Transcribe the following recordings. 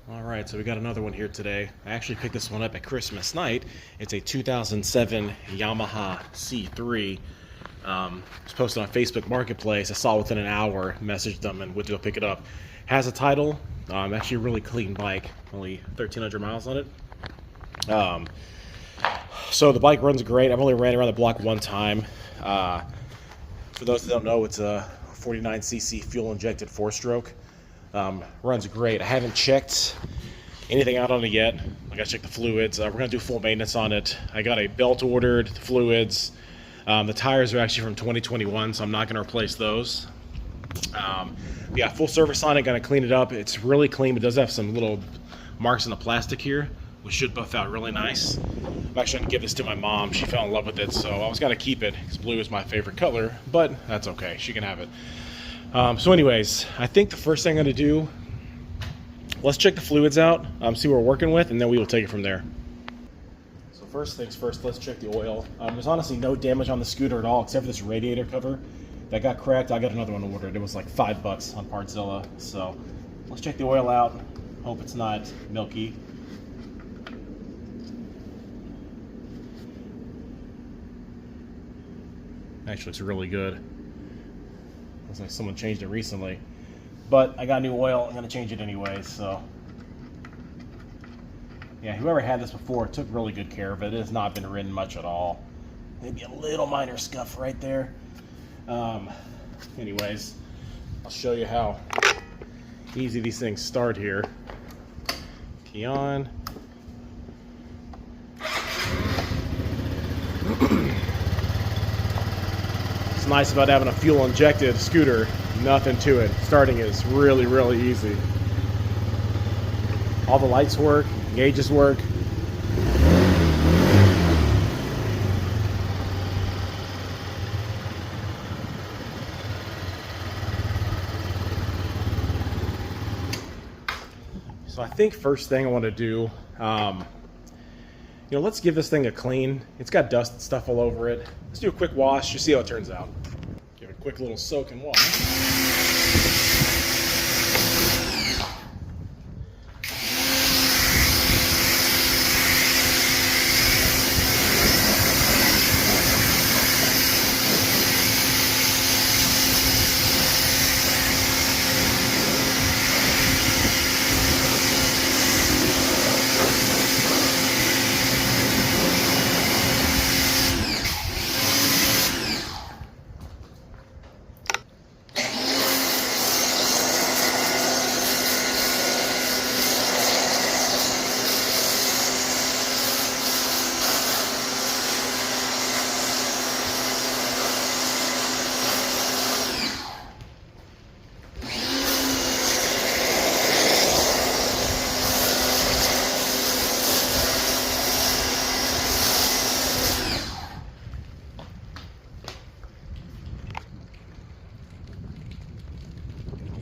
All right, so we got another one here today. I actually picked this one up at Christmas night. It's a 2007 Yamaha C3. It's posted on Facebook Marketplace. I saw it within an hour, messaged them, and went to go pick it up. Has a title. Actually a really clean bike. Only 1,300 miles on it. So the bike runs great. I've only ran around the block one time. For those that don't know, it's a 49cc fuel-injected four-stroke. Runs great. I haven't checked anything out on it yet. I gotta check the fluids. We're gonna do full maintenance on it. I got a belt ordered, the fluids. The tires are actually from 2021, so I'm not gonna replace those. Yeah, full service on it. Gonna clean it up. It's really clean, but it does have some little marks in the plastic here, which should buff out really nice. I'm actually gonna give this to my mom. She fell in love with it, so I was gonna keep it because blue is my favorite color, but that's okay. She can have it. So anyways, I think the first thing I'm going to do, let's check the fluids out, see what we're working with, and then we will take it from there. So first things first, let's check the oil. There's honestly no damage on the scooter at all, except for this radiator cover that got cracked. I got another one ordered. It was like $5 on Partzilla. So let's check the oil out. Hope it's not milky. Actually, looks really good. Looks like someone changed it recently, but I got new oil. I'm gonna change it anyway. So yeah, whoever had this before took really good care of it. It has not been ridden much at all. Maybe a little minor scuff right there. Anyways, I'll show you how easy these things start here. Key on. Nice about having a fuel injected scooter, nothing to it. Starting is really easy. All the lights work, gauges work. So I think first thing I want to do, let's give this thing a clean. It's got dust and stuff all over it. Let's do a quick wash, just see how it turns out. Give it a quick little soak and wash.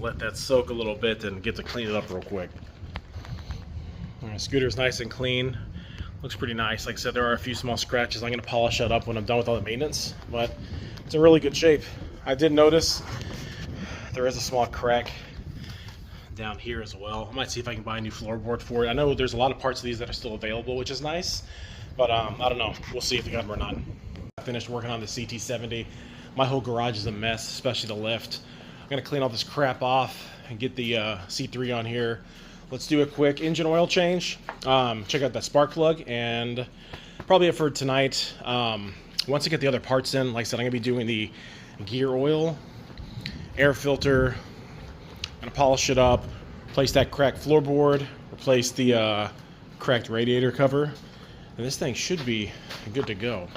Let that soak a little bit and get to clean it up real quick. Alright, scooter's nice and clean. Looks pretty nice. Like I said, there are a few small scratches. I'm going to polish that up when I'm done with all the maintenance, but it's in really good shape. I did notice there is a small crack down here as well. I might see if I can buy a new floorboard for it. I know there's a lot of parts of these that are still available, which is nice, but I don't know. We'll see if they got them or not. I finished working on the CT70. My whole garage is a mess, especially the lift. I'm gonna clean all this crap off and get the C3 on here. Let's do a quick engine oil change. Check out that spark plug, and probably it for tonight. Once I get the other parts in, like I said, I'm gonna be doing the gear oil, air filter. I'm gonna polish it up, replace that cracked floorboard, replace the cracked radiator cover, and this thing should be good to go.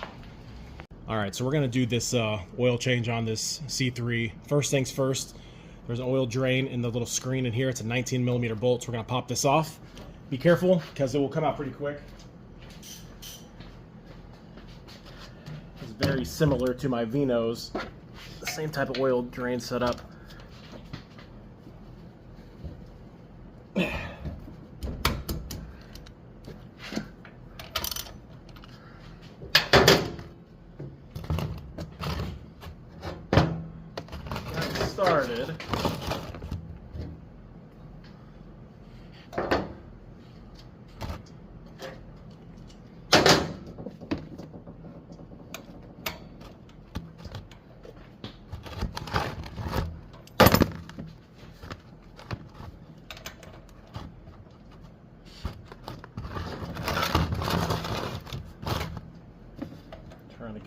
Alright, so we're going to do this oil change on this C3. First things first, there's an oil drain in the little screen in here. It's a 19mm bolt, so we're going to pop this off. Be careful, because it will come out pretty quick. It's very similar to my Vino's. The same type of oil drain setup. started.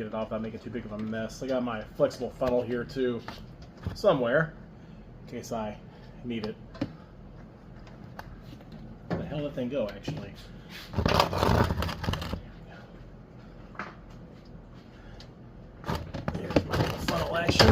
get it off without making too big of a mess. I got my flexible funnel here too, somewhere, in case I need it. Where the hell did that thing go, actually? There's my little funnel action.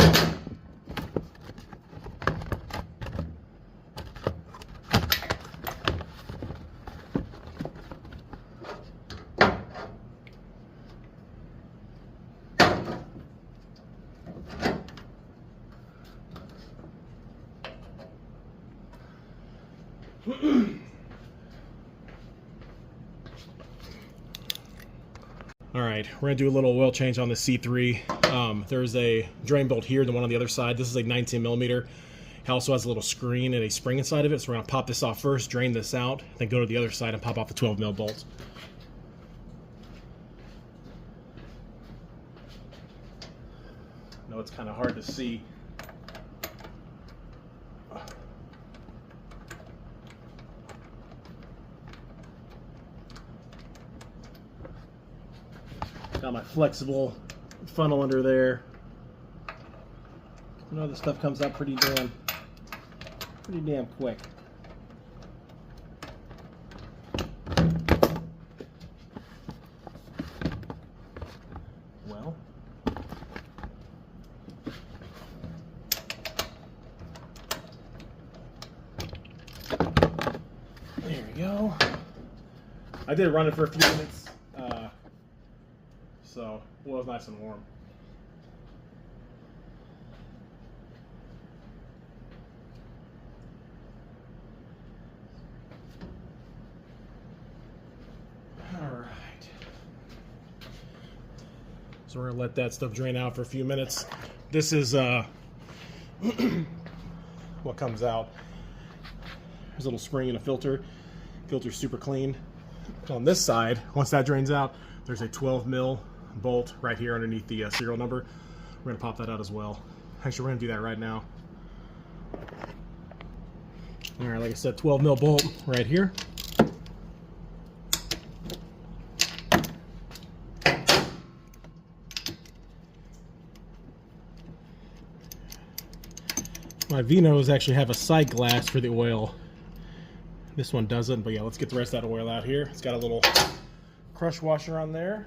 All right, we're gonna do a little oil change on the C3. There's a drain bolt here, the one on the other side. This is a 19 millimeter. It also has a little screen and a spring inside of it. So we're gonna pop this off first, drain this out, then go to the other side and pop off the 12 mil bolt. I know it's kind of hard to see. Got my flexible funnel under there. You know, this stuff comes out pretty damn quick. Well, there we go. I did run it for a few minutes. So it was nice and warm. All right. So we're gonna let that stuff drain out for a few minutes. This is what comes out. There's a little spring and a filter. Filter's super clean. On this side, once that drains out, there's a 12 mil bolt right here underneath the serial number. We're gonna pop that out as well. Actually, we're gonna do that right now. All right, like I said, 12 mil bolt right here. My Vinos actually have a side glass for the oil. This one doesn't, but yeah, let's get the rest of that oil out here. It's got a little crush washer on there.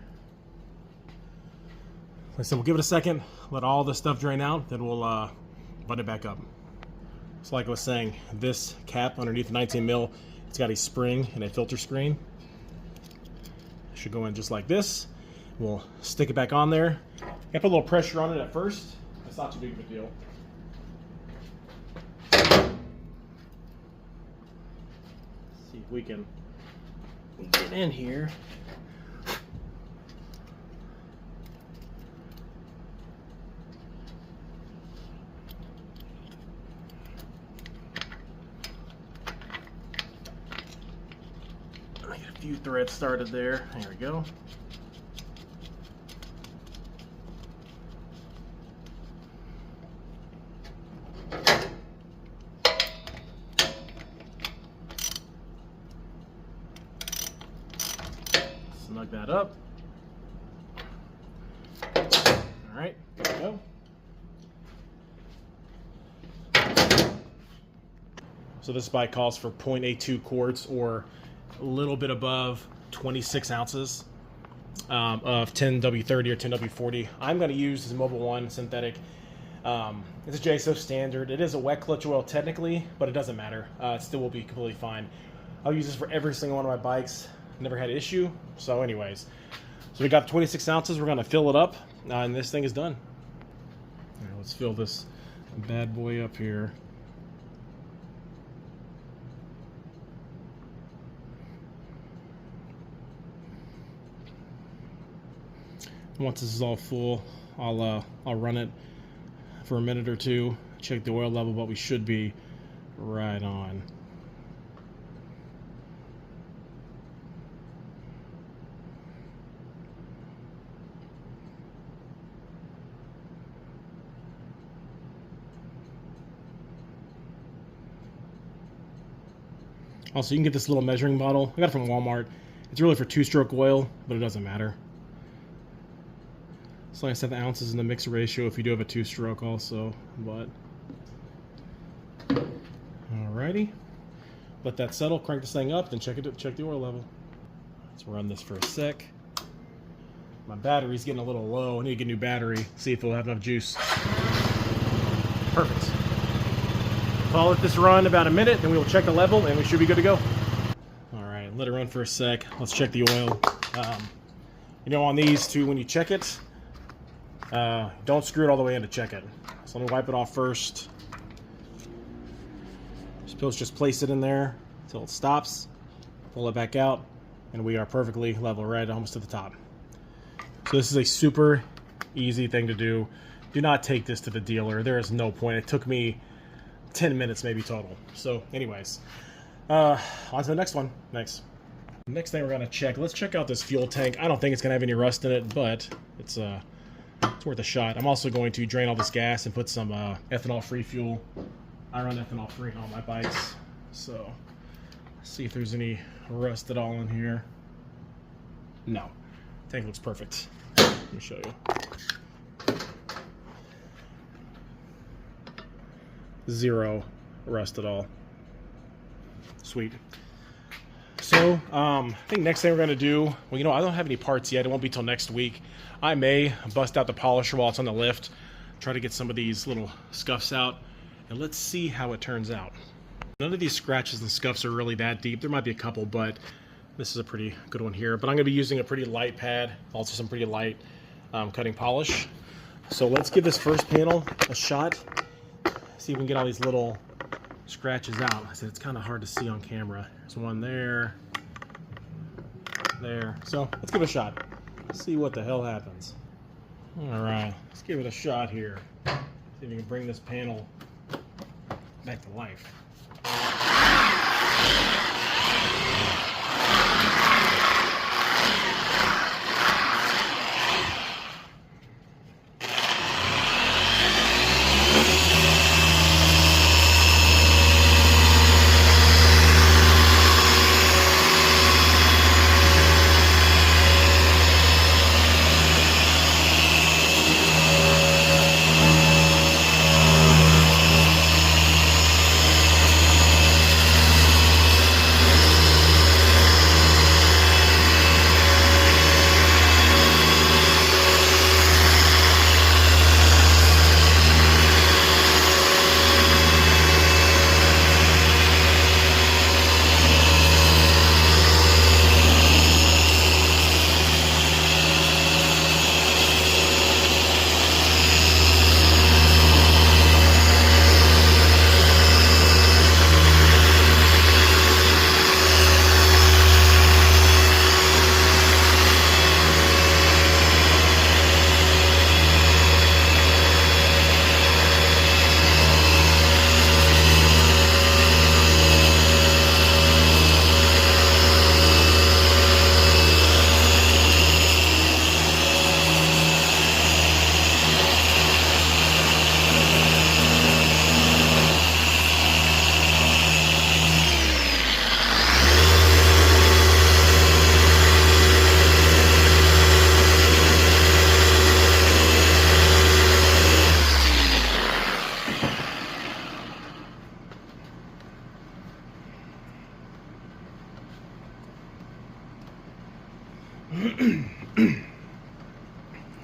Like I said, we'll give it a second, let all the stuff drain out, then we'll button it back up. So like I was saying, this cap underneath the 19 mil, it's got a spring and a filter screen. It should go in just like this. We'll stick it back on there. I put a little pressure on it at first. It's not too big of a deal. See if we can get in here. I get a few threads started there. There we go. Snug that up. All right, there we go. So this bike calls for 0.82 quarts, or a little bit above 26 ounces of 10W30 or 10W40. I'm going to use this Mobile One synthetic. It's a JSO standard. It is a wet clutch oil technically, but it doesn't matter. It still will be completely fine. I'll use this for every single one of my bikes. Never had an issue. So anyways, so we got 26 ounces. We're going to fill it up, and this thing is done. All right, let's fill this bad boy up here. Once this is all full, I'll run it for a minute or two, check the oil level, but we should be right on. Also, you can get this little measuring bottle. I got it from Walmart. It's really for two-stroke oil, but it doesn't matter. So I said the ounces in the mixer ratio if you do have a 2-stroke also, but alrighty. Let that settle, crank this thing up, then check the oil level. Let's run this for a sec. My battery's getting a little low. I need to get a new battery, see if it'll have enough juice. Perfect. I'll let this run about a minute, then we will check the level, and we should be good to go. Alright, let it run for a sec. Let's check the oil. You know, on these two, when you check it, don't screw it all the way in to check it. So let me wipe it off first. Supposed to just place it in there until it stops. Pull it back out, and we are perfectly level, right almost to the top. So this is a super easy thing to do. Do not take this to the dealer. There is no point. It took me 10 minutes maybe total. So anyways, on to the next one. Next thing we're gonna check. Let's check out this fuel tank. I don't think it's gonna have any rust in it, but it's worth a shot. I'm also going to drain all this gas and put some ethanol-free fuel. I run ethanol-free on all my bikes, so let's see if there's any rust at all in here. No, tank looks perfect. Let me show you. Zero rust at all. Sweet. So, I think next thing we're going to do, well, you know, I don't have any parts yet. It won't be till next week. I may bust out the polisher while it's on the lift, try to get some of these little scuffs out, and let's see how it turns out. None of these scratches and scuffs are really that deep. There might be a couple, but this is a pretty good one here. But I'm going to be using a pretty light pad, also some pretty light cutting polish. So let's give this first panel a shot. See if we can get all these little scratches out. I said it's kind of hard to see on camera. There's one there, there. So let's give it a shot. See what the hell happens. All right, let's give it a shot here. See if we can bring this panel back to life.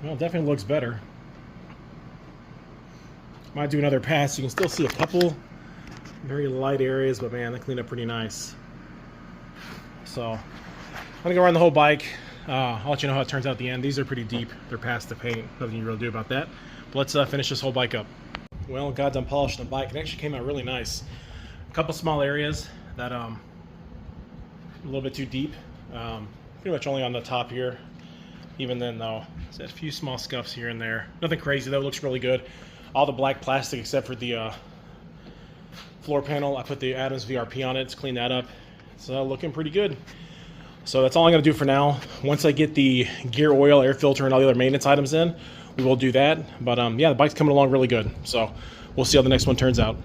Well, it definitely looks better. Might do another pass. You can still see a couple very light areas, but man, they cleaned up pretty nice. So I'm gonna go around the whole bike. I'll let you know how it turns out at the end. These are pretty deep. They're past the paint. Nothing you really do about that. But let's finish this whole bike up. Well, got done polishing the bike. It actually came out really nice. A couple small areas that a little bit too deep. Pretty much only on the top here. Even then, though, there's a few small scuffs here and there. Nothing crazy though. It looks really good. All the black plastic except for the floor panel. I put the Adams VRP on it. It's cleaned that up. It's looking pretty good. So that's all I'm going to do for now. Once I get the gear oil, air filter, and all the other maintenance items in, we will do that. But yeah, the bike's coming along really good. So we'll see how the next one turns out.